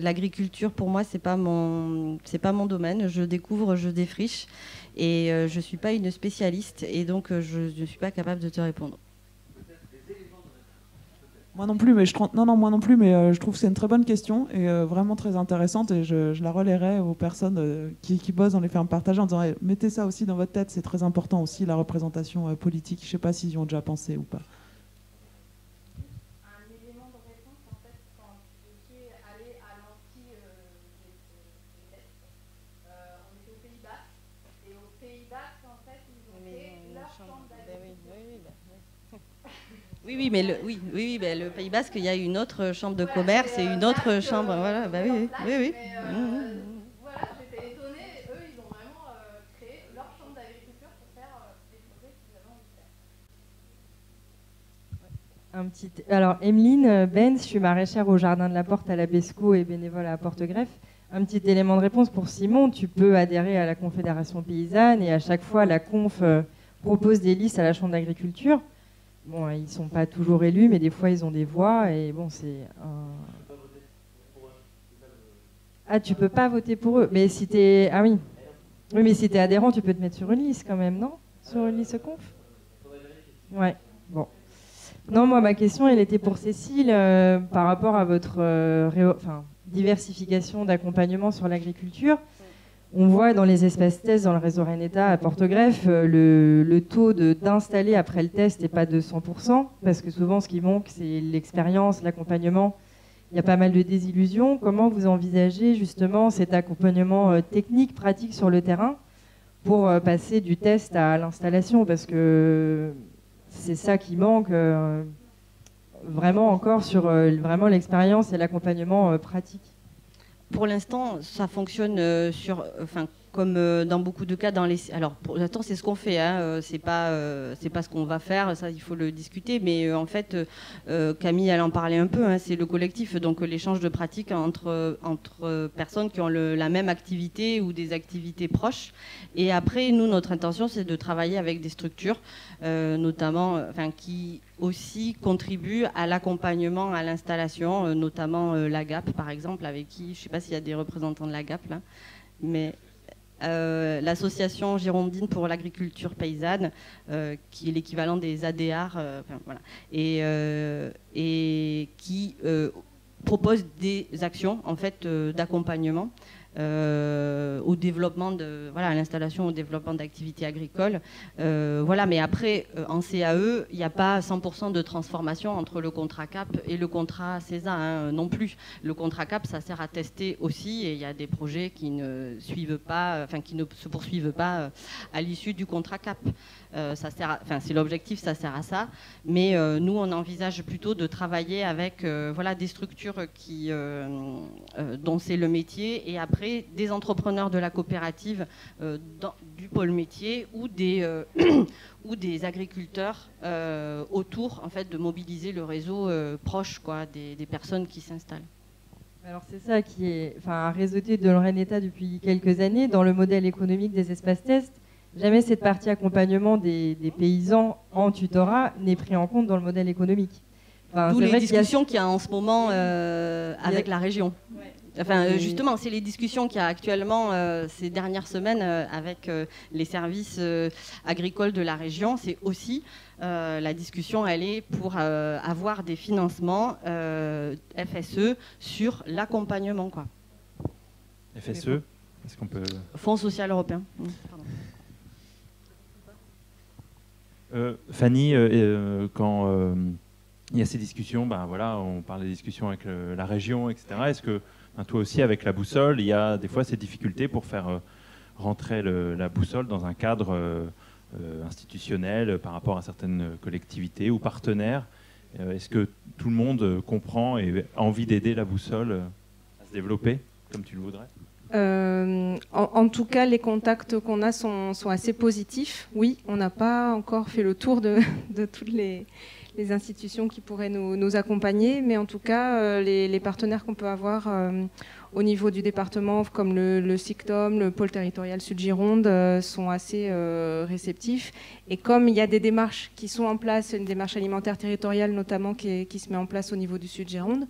L'agriculture, pour moi, c'est pas mon domaine. Je découvre, je défriche, et je ne suis pas une spécialiste, et donc je ne suis pas capable de te répondre. Moi non plus, mais je trouve que c'est une très bonne question et vraiment très intéressante, et je la relayerai aux personnes qui bossent dans les fermes partagées en disant mettez ça aussi dans votre tête, c'est très important aussi, la représentation politique. Je ne sais pas s'ils y ont déjà pensé ou pas. Un élément de réponse, en fait, quand je suis allée à l'anti des tests, on était aux Pays-Bas, et aux Pays-Bas, en fait, ils ont fait leur chambre d'agriculture. Oui, mais le Pays Basque, il y a une autre chambre de commerce et une autre chambre. Voilà, bah oui. Voilà, j'étais étonnée. Eux, ils ont vraiment créé leur chambre d'agriculture pour faire des projets qu'ils avaient envie de faire. Alors, Emeline Benz, je suis maraîchère au Jardin de la Porte à la Besco et bénévole à Porte-Greffe. Un petit élément de réponse pour Simon, tu peux adhérer à la Confédération paysanne et à chaque fois, la Conf propose des listes à la Chambre d'agriculture. Bon, ils ne sont pas toujours élus, mais des fois, ils ont des voix. Et bon, c'est un... Ah, tu peux pas voter pour eux. Mais si t'es... Ah oui. Oui, mais si t'es adhérent, tu peux te mettre sur une liste quand même, non? Sur une liste conf? Ouais, bon. Non, moi, ma question, elle était pour Cécile, par rapport à votre diversification d'accompagnement sur l'agriculture. On voit dans les espaces tests dans le réseau Reneta à Porte-Greffe, le taux d'installer après le test n'est pas de 100%, parce que souvent ce qui manque, c'est l'expérience, l'accompagnement. Il y a pas mal de désillusions. Comment vous envisagez justement cet accompagnement technique, pratique sur le terrain, pour passer du test à l'installation? Parce que c'est ça qui manque vraiment encore sur vraiment l'expérience et l'accompagnement pratique. Pour l'instant, ça fonctionne comme dans beaucoup de cas dans les. Alors, pour l'instant, c'est ce qu'on fait. Hein, c'est pas ce qu'on va faire. Ça, il faut le discuter. Mais en fait, Camille, elle en parlait un peu. Hein, c'est le collectif, donc l'échange de pratiques entre personnes qui ont la même activité ou des activités proches. Et après, nous, notre intention, c'est de travailler avec des structures, notamment, qui aussi contribuent à l'accompagnement, à l'installation, notamment l'AGAP, par exemple, avec qui, je ne sais pas s'il y a des représentants de l'AGAP là, mais l'association girondine pour l'agriculture paysanne, qui est l'équivalent des ADR, voilà, et qui propose des actions en fait d'accompagnement au développement à l'installation, au développement d'activités agricoles. Voilà, mais après, en CAE, il n'y a pas 100% de transformation entre le contrat CAP et le contrat CESA, hein, non plus. Le contrat CAP, ça sert à tester aussi, et il y a des projets qui ne suivent pas, qui ne se poursuivent pas à l'issue du contrat CAP. C'est l'objectif, ça sert à ça. Mais nous, on envisage plutôt de travailler avec des structures dont c'est le métier, et après des entrepreneurs de la coopérative du pôle métier ou des agriculteurs autour en fait, de mobiliser le réseau proche des personnes qui s'installent. Alors c'est ça qui est réseauté de Reneta depuis quelques années dans le modèle économique des espaces tests. Jamais cette partie accompagnement des paysans en tutorat n'est pris en compte dans le modèle économique. D'où les discussions qu'il y a en ce moment avec la région. Ouais. Justement, c'est les discussions qu'il y a actuellement ces dernières semaines avec les services agricoles de la région. C'est aussi la discussion, elle est pour avoir des financements FSE sur l'accompagnement, quoi. FSE, est-ce qu'on peut... Fonds social européen. Fanny, quand il y a ces discussions, voilà, on parle des discussions avec la région, etc. Est-ce que toi aussi, avec la boussole, il y a des fois ces difficultés pour faire rentrer la boussole dans un cadre institutionnel par rapport à certaines collectivités ou partenaires? Est-ce que tout le monde comprend et a envie d'aider la boussole à se développer comme tu le voudrais? En tout cas, les contacts qu'on a sont assez positifs. Oui, on n'a pas encore fait le tour de toutes les institutions qui pourraient nous accompagner, mais en tout cas, les partenaires qu'on peut avoir au niveau du département, comme le SICTOM, le pôle territorial Sud-Gironde, sont assez réceptifs. Et comme il y a des démarches qui sont en place, une démarche alimentaire territoriale notamment qui se met en place au niveau du Sud-Gironde,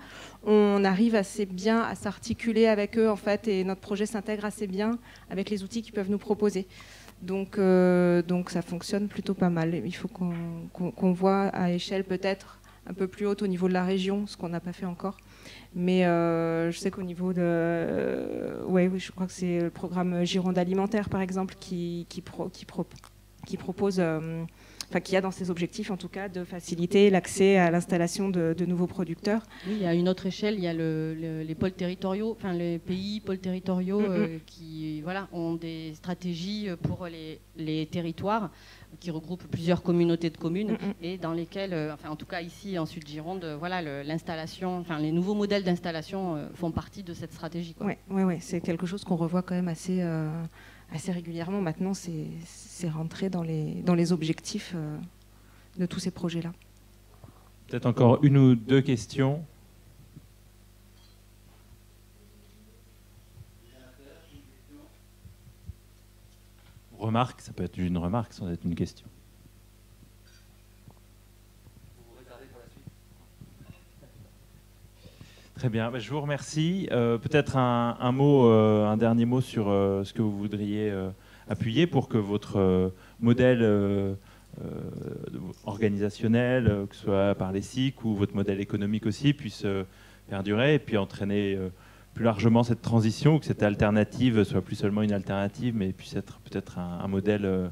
on arrive assez bien à s'articuler avec eux, en fait, et notre projet s'intègre assez bien avec les outils qu'ils peuvent nous proposer. Donc ça fonctionne plutôt pas mal. Il faut qu'on voit à échelle peut-être un peu plus haute au niveau de la région, ce qu'on n'a pas fait encore. Mais je sais qu'au niveau de... oui, je crois que c'est le programme Gironde Alimentaire, par exemple, qui propose... qui a dans ses objectifs, en tout cas, de faciliter l'accès à l'installation de nouveaux producteurs. Oui, il y a une autre échelle, il y a les pôles territoriaux, les pays pôles territoriaux qui ont des stratégies pour les territoires qui regroupent plusieurs communautés de communes et dans lesquelles, en tout cas ici en Sud-Gironde, l'installation, les nouveaux modèles d'installation font partie de cette stratégie. Oui, c'est quelque chose qu'on revoit quand même assez régulièrement. Maintenant, c'est rentré dans les objectifs de tous ces projets-là. Peut-être encore une ou deux questions. Remarque, ça peut être une remarque sans être une question. Très bien, je vous remercie. Peut-être un dernier mot sur ce que vous voudriez appuyer pour que votre modèle organisationnel, que ce soit par les SIC ou votre modèle économique aussi, puisse perdurer et puis entraîner plus largement cette transition, que cette alternative soit plus seulement une alternative, mais puisse être peut-être un modèle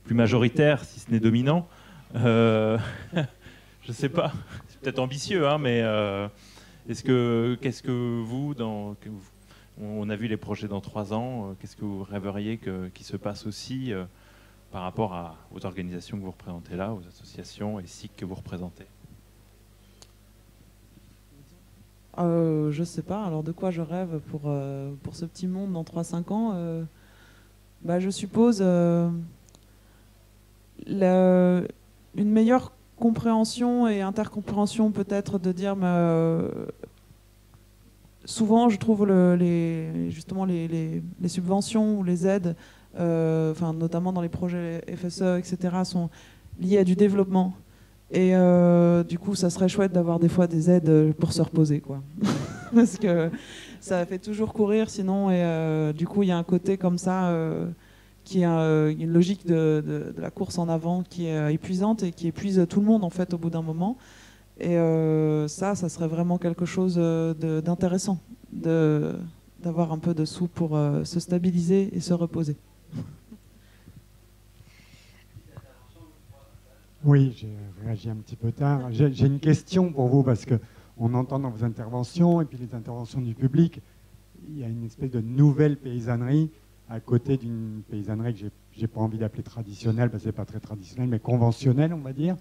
plus majoritaire, si ce n'est dominant. Je ne sais pas, c'est peut-être ambitieux, mais qu'est-ce que vous, on a vu les projets dans 3 ans, qu'est-ce que vous rêveriez qu'il se passe aussi par rapport aux organisations que vous représentez là, aux associations et SIC que vous représentez? Je sais pas, alors de quoi je rêve pour ce petit monde dans 3-5 ans je suppose une meilleure compréhension et intercompréhension peut-être de dire souvent je trouve justement les subventions ou les aides notamment dans les projets FSE etc sont liées à du développement. Et du coup, ça serait chouette d'avoir des fois des aides pour se reposer, quoi. Parce que ça fait toujours courir sinon. Et du coup, il y a un côté comme ça qui est une logique de la course en avant qui est épuisante et qui épuise tout le monde, en fait, au bout d'un moment. Et ça serait vraiment quelque chose d'intéressant, d'avoir un peu de sous pour se stabiliser et se reposer. Oui, j'ai réagi un petit peu tard. J'ai une question pour vous, parce qu'on entend dans vos interventions, et puis les interventions du public, il y a une espèce de nouvelle paysannerie à côté d'une paysannerie que j'ai pas envie d'appeler traditionnelle, parce que c'est pas très traditionnel, mais conventionnelle, on va dire.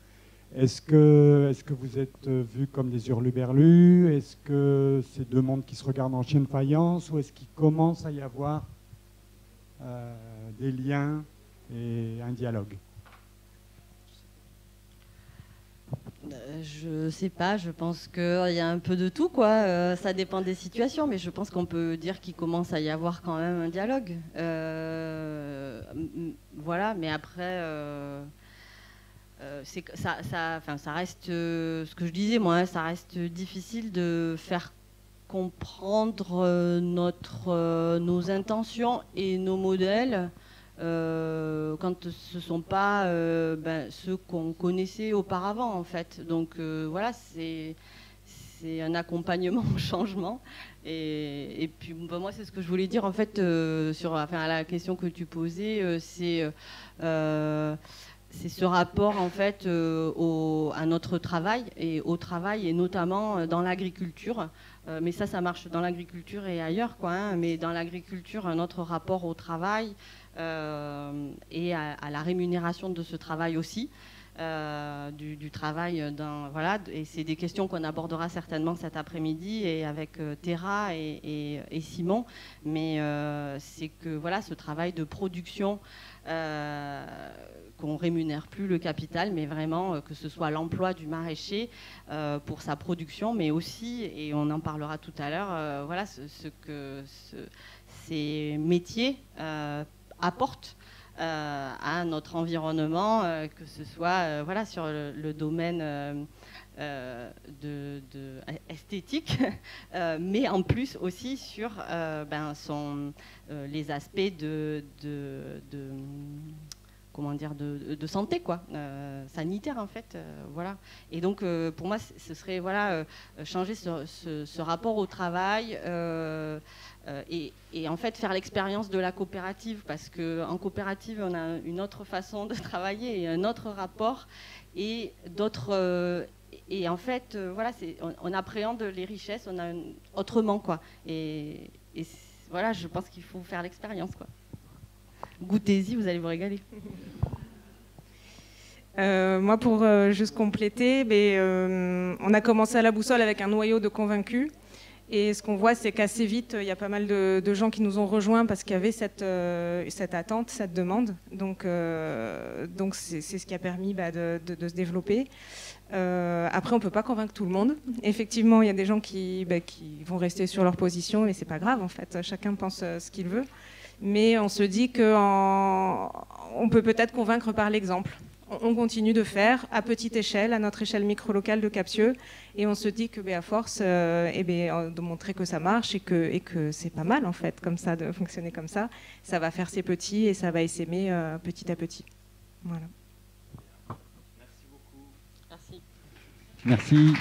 Est-ce que vous êtes vus comme des hurluberlus? Est-ce que c'est deux mondes qui se regardent en chien de faïence? Ou est-ce qu'il commence à y avoir des liens et un dialogue? Je sais pas, je pense qu'il y a un peu de tout, quoi. Ça dépend des situations, mais je pense qu'on peut dire qu'il commence à y avoir quand même un dialogue. Voilà, mais après, ça reste, ce que je disais, moi, ça reste difficile de faire comprendre nos intentions et nos modèles quand ce ne sont pas ceux qu'on connaissait auparavant, en fait. Donc voilà, c'est un accompagnement au changement. Et puis moi, c'est ce que je voulais dire, en fait, à la question que tu posais, c'est ce rapport en fait à notre travail et notamment dans l'agriculture. Mais ça marche dans l'agriculture et ailleurs, quoi, hein, mais dans l'agriculture, notre rapport au travail et à la rémunération de ce travail aussi. Du travail, voilà, et c'est des questions qu'on abordera certainement cet après-midi et avec Terra et Simon, mais c'est que voilà, ce travail de production, qu'on rémunère plus le capital, mais vraiment que ce soit l'emploi du maraîcher pour sa production, mais aussi, et on en parlera tout à l'heure, voilà, ce que ces métiers apportent à notre environnement, que ce soit voilà, sur le domaine esthétique, mais en plus aussi sur les aspects comment dire, de santé, quoi, sanitaire en fait, voilà. Et donc pour moi ce serait voilà, changer ce rapport au travail et en fait faire l'expérience de la coopérative, parce qu'en coopérative on a une autre façon de travailler et un autre rapport et d'autres et en fait voilà, on appréhende les richesses autrement, quoi, et voilà, je pense qu'il faut faire l'expérience, quoi. Goûtez-y, vous allez vous régaler. Moi, pour juste compléter, on a commencé à la boussole avec un noyau de convaincus. Et ce qu'on voit, c'est qu'assez vite, il y a pas mal de gens qui nous ont rejoints parce qu'il y avait cette attente, cette demande. Donc c'est ce qui a permis de se développer. Après, on ne peut pas convaincre tout le monde. Effectivement, il y a des gens qui vont rester sur leur position, mais ce n'est pas grave, en fait. Chacun pense ce qu'il veut. Mais on se dit qu'on peut peut-être convaincre par l'exemple. On continue de faire à petite échelle, à notre échelle micro-locale de Captieux, et on se dit que à force de montrer que ça marche et que c'est pas mal en fait, comme ça, de fonctionner comme ça va faire ses petits et ça va essaimer petit à petit. Voilà. Merci beaucoup. Merci.